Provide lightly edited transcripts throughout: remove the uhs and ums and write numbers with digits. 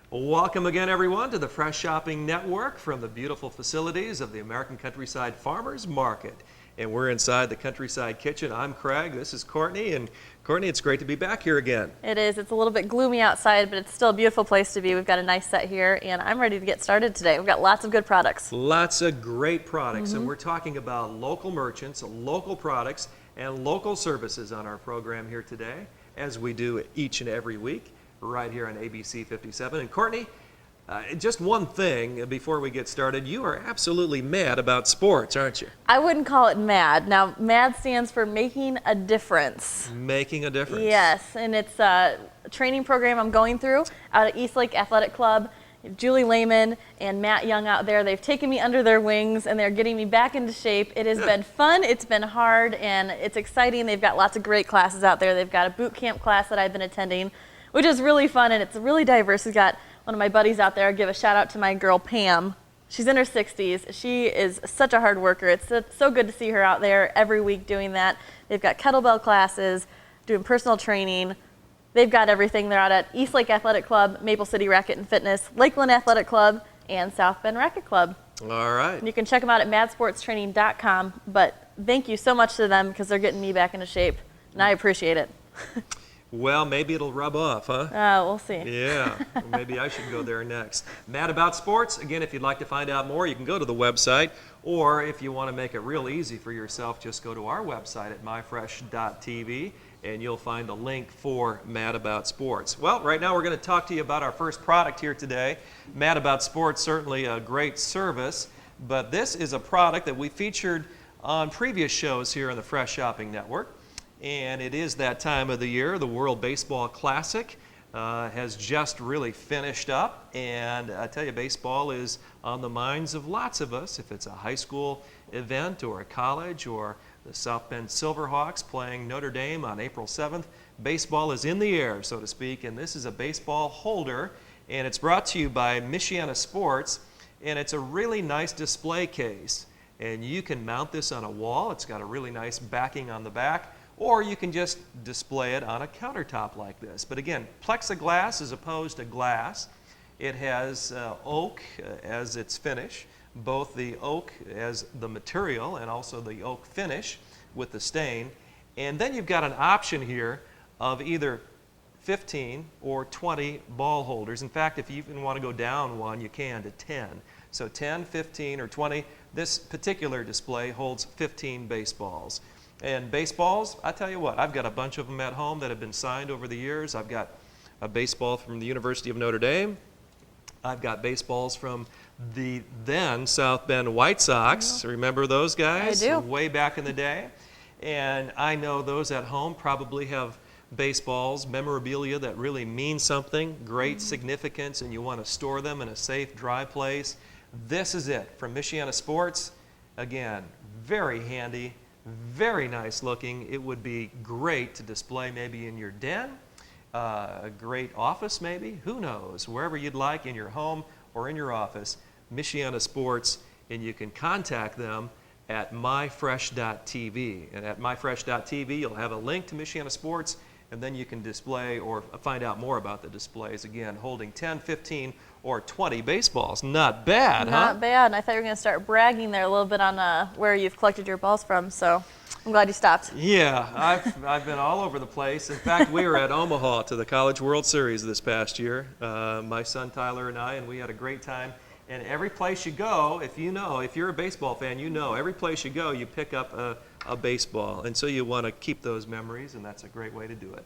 Welcome again, everyone, to the Fresh Shopping Network from the beautiful facilities of the American Countryside Farmers Market. And we're inside the Countryside Kitchen. I'm Craig, this is Courtney, and Courtney, it's great to be back here again. It is. It's a little bit gloomy outside, but it's still a beautiful place to be. We've got a nice set here, and I'm ready to get started today. We've got lots of good products. Lots of great products, and we're talking about local merchants, local products, and local services on our program here today, as we do each and every week, right here on ABC 57. And Courtney, just one thing before we get started. You are absolutely mad about sports, aren't you? I wouldn't call it MAD. Now, MAD stands for Making a Difference. Making a difference. Yes, and it's a training program I'm going through out at Eastlake Athletic Club. Julie Lehman and Matt Young out there, they've taken me under their wings and they're getting me back into shape. It has been fun, it's been hard, and it's exciting. They've got lots of great classes out there. They've got a boot camp class that I've been attending, which is really fun, and it's really diverse. We've got one of my buddies out there. I'll give a shout out to my girl Pam. She's in her 60s. She is such a hard worker. It's so good to see her out there every week doing that. They've got kettlebell classes, doing personal training. They've got everything. They're out at Eastlake Athletic Club, Maple City Racket and Fitness, Lakeland Athletic Club, and South Bend Racket Club. All right. And you can check them out at madsportstraining.com, but thank you so much to them because they're getting me back into shape, and I appreciate it. Well, maybe it'll rub off, huh? We'll see. Yeah, well, maybe I should go there next. Mad About Sports, again, if you'd like to find out more, you can go to the website, or if you want to make it real easy for yourself, just go to our website at myfresh.tv, and you'll find a link for Mad About Sports. Well, right now we're going to talk to you about our first product here today. Mad About Sports, certainly a great service, but this is a product that we featured on previous shows here on the Fresh Shopping Network. And it is that time of the year. The World Baseball Classic has just really finished up, and I tell you, baseball is on the minds of lots of us. If it's a high school event or a college or the South Bend Silverhawks playing Notre Dame on April 7th, baseball is in the air, so to speak, and this is a baseball holder, and it's brought to you by Michiana Sports, and it's a really nice display case, and you can mount this on a wall. It's got a really nice backing on the back, or you can just display it on a countertop like this. But again, plexiglass as opposed to glass. It has oak as its finish, both the oak as the material and also the oak finish with the stain. And then you've got an option here of either 15 or 20 ball holders. In fact, if you even want to go down one, you can to 10. So 10, 15, or 20. This particular display holds 15 baseballs. And baseballs, I tell you what, I've got a bunch of them at home that have been signed over the years. I've got a baseball from the University of Notre Dame. I've got baseballs from the then South Bend White Sox. Remember those guys? I do. Way back in the day. And I know those at home probably have baseballs, memorabilia that really mean something, great significance, and you want to store them in a safe, dry place. This is it from Michiana Sports. Again, very handy. Very nice looking. It would be great to display maybe in your den, a great office maybe, who knows, wherever you'd like, in your home or in your office, Michiana Sports, and you can contact them at myfresh.tv. And at myfresh.tv you'll have a link to Michiana Sports, and then you can display or find out more about the displays, again, holding 10, 15, or 20 baseballs. Not bad, huh? Not bad. I thought you were going to start bragging there a little bit on where you've collected your balls from, so I'm glad you stopped. Yeah, I've been all over the place. In fact, we were at Omaha to the College World Series this past year, my son Tyler and I, and we had a great time. And every place you go, if you're a baseball fan, you know, every place you go, you pick up a baseball. And so you want to keep those memories, and that's a great way to do it.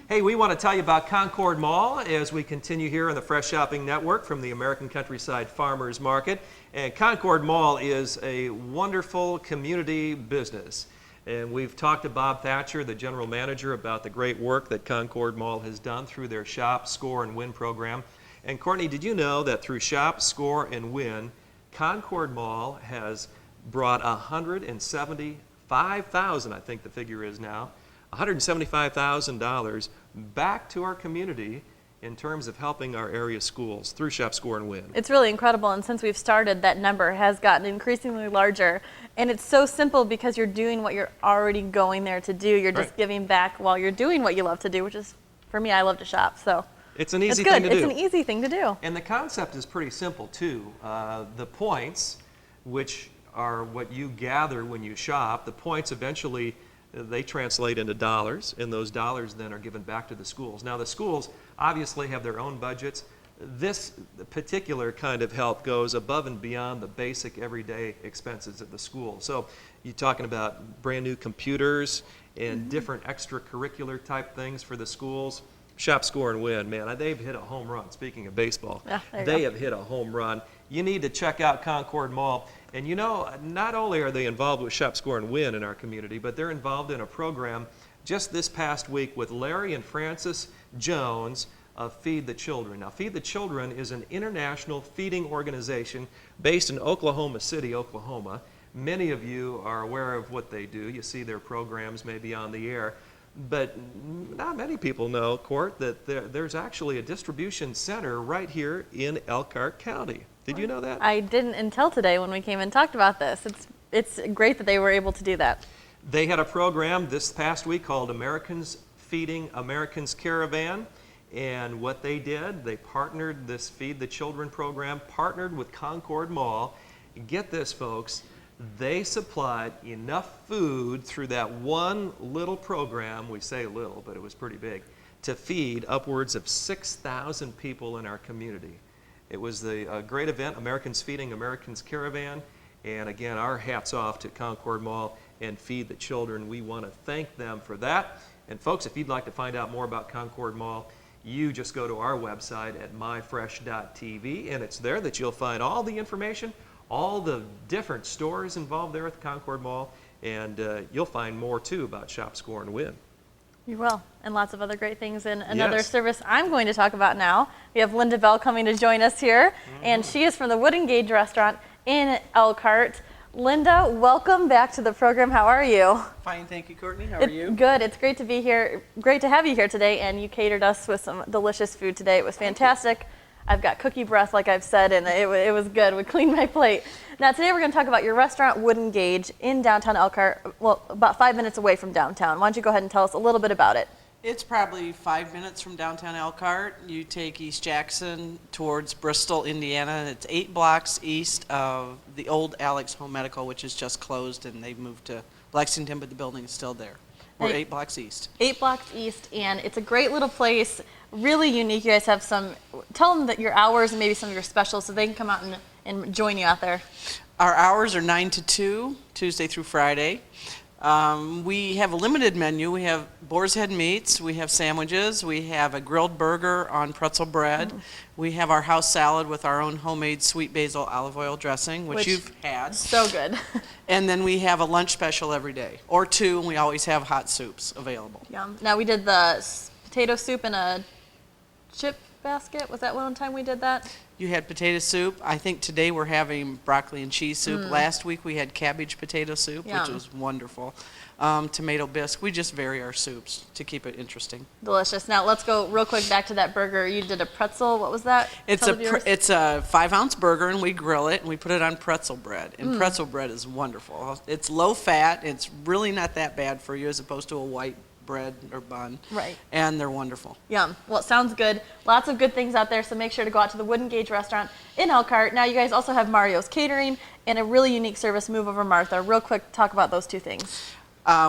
Hey, we want to tell you about Concord Mall as we continue here on the Fresh Shopping Network from the American Countryside Farmers Market. And Concord Mall is a wonderful community business. And we've talked to Bob Thatcher, the general manager, about the great work that Concord Mall has done through their Shop, Score, and Win program. And Courtney, did you know that through Shop, Score, and Win, Concord Mall has brought $175,000, I think the figure is now, $175,000 back to our community in terms of helping our area schools through Shop, Score, and Win. It's really incredible, and since we've started, that number has gotten increasingly larger. And it's so simple because you're doing what you're already going there to do. You're just giving back while you're doing what you love to do, which is, for me, I love to shop. So It's an easy It's thing good. to do. It's an easy thing to do. And the concept is pretty simple too. The points, which are what you gather when you shop, the points eventually they translate into dollars, and those dollars then are given back to the schools. Now the schools obviously have their own budgets. This particular kind of help goes above and beyond the basic everyday expenses of the school. So you're talking about brand new computers and different extracurricular type things for the schools. Shop, Score, and Win, man, they've hit a home run. Speaking of baseball, Yeah, there you they go. have hit a home run. You need to check out Concord Mall. And you know, not only are they involved with Shop, Score, and Win in our community, but they're involved in a program just this past week with Larry and Frances Jones of Feed the Children. Now, Feed the Children is an international feeding organization based in Oklahoma City, Oklahoma. Many of you are aware of what they do. You see their programs maybe on the air. But not many people know, Court, that there's actually a distribution center right here in Elkhart County. Did you know that? I didn't until today when we came and talked about this. It's great that they were able to do that. They had a program this past week called Americans Feeding Americans Caravan. And what they did, they partnered this Feed the Children program, partnered with Concord Mall. Get this, folks, they supplied enough food through that one little program, we say little, but it was pretty big, to feed upwards of 6,000 people in our community. It was a great event, Americans Feeding Americans Caravan. And again, our hats off to Concord Mall and Feed the Children. We want to thank them for that. And folks, if you'd like to find out more about Concord Mall, you just go to our website at myfresh.tv, and it's there that you'll find all the information, all the different stores involved there at the Concord Mall, and you'll find more too about Shop, Score, and Win. You will, and lots of other great things. And another Yes. service I'm going to talk about now, we have Linda Bell coming to join us here, and she is from the Wooden Gauge restaurant in Elkhart. Linda, welcome back to the program. How are you? Fine, thank you, Courtney. How are you? Good. It's great to be here. Great to have you here today, and you catered us with some delicious food today. It was fantastic. I've got cookie breath, like I've said, and it was good. We cleaned my plate. Now, today we're going to talk about your restaurant, Wooden Gauge, in downtown Elkhart, well, about 5 minutes away from downtown. Why don't you go ahead and tell us a little bit about it? It's probably 5 minutes from downtown Elkhart. You take East Jackson towards Bristol, Indiana, and it's 8 blocks east of the old Alex Home Medical, which is just closed, and they've moved to Lexington, but the building is still there. We're Hey. 8 blocks east. 8 blocks east, and it's a great little place, really unique. You guys have tell them that your hours and maybe some of your specials so they can come out and join you out there. Our hours are 9 to 2, Tuesday through Friday. We have a limited menu. We have boar's head meats, we have sandwiches, we have a grilled burger on pretzel bread. We have our house salad with our own homemade sweet basil olive oil dressing, which you've had. So good. And then we have a lunch special every day, or 2, and we always have hot soups available. Yum. Now, we did the potato soup in a chip basket. Was that one time we did that? You had potato soup. I think today we're having broccoli and cheese soup. Last week we had cabbage potato soup, which Yum. was wonderful. Tomato bisque. We just vary our soups to keep it interesting. Delicious. Now, let's go real quick back to that burger. You did a pretzel. What was that? It's Tell the viewers. it's a 5-ounce burger, and we grill it, and we put it on pretzel bread. And pretzel bread is wonderful. It's low fat. It's really not that bad for you as opposed to a white bread or bun. Right. And they're wonderful. Yum. Well, it sounds good. Lots of good things out there, so make sure to go out to the Wooden Gauge restaurant in Elkhart. Now, you guys also have Mario's Catering and a really unique service, Move Over Martha. Real quick, talk about those two things.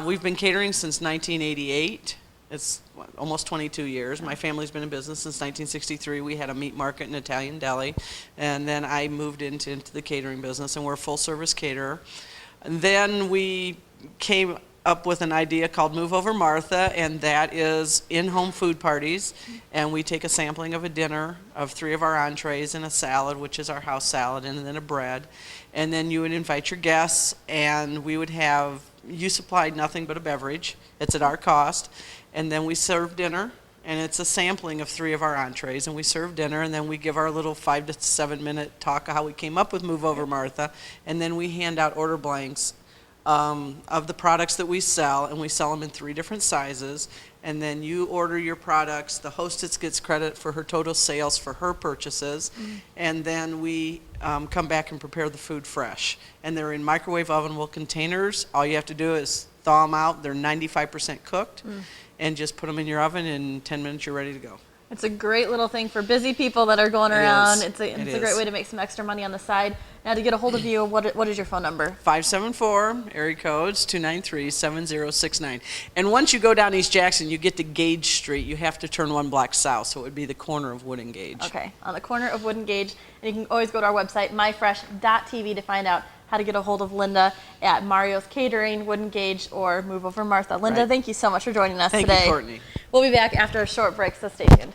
We've been catering since 1988. It's almost 22 years. My family's been in business since 1963. We had a meat market and Italian deli, and then I moved into the catering business, and we're a full-service caterer. And then we came up with an idea called Move Over Martha, and that is in-home food parties, and we take a sampling of a dinner of 3 of our entrees and a salad, which is our house salad, and then a bread, and then you would invite your guests, and we would have, you supplied nothing but a beverage. It's at our cost, and then we serve dinner, and it's a sampling of 3 of our entrees, and we serve dinner, and then we give our little 5 to 7 minute talk of how we came up with Move Over Martha, and then we hand out order blanks of the products that we sell, and we sell them in 3 different sizes, and then you order your products. The hostess gets credit for her total sales for her purchases, and then we come back and prepare the food fresh, and they're in microwave ovenable containers. All you have to do is thaw them out. They're 95% cooked, and just put them in your oven. In 10 minutes you're ready to go. It's a great little thing for busy people that are going It around. is. It's a It great is. way to make some extra money on the side. Now, to get a hold of you, what is your phone number? 574 area codes 293-7069. And once you go down East Jackson, you get to Gage Street. You have to turn one block south, so it would be the corner of Wood and Gage. Okay, on the corner of Wood and Gage. And you can always go to our website, myfresh.tv, to find out how to get a hold of Linda at Mario's Catering, Wood and Gage, or Move Over Martha. Linda, Right. thank you so much for joining us Thank today. you, Courtney. We'll be back after a short break, so stay tuned.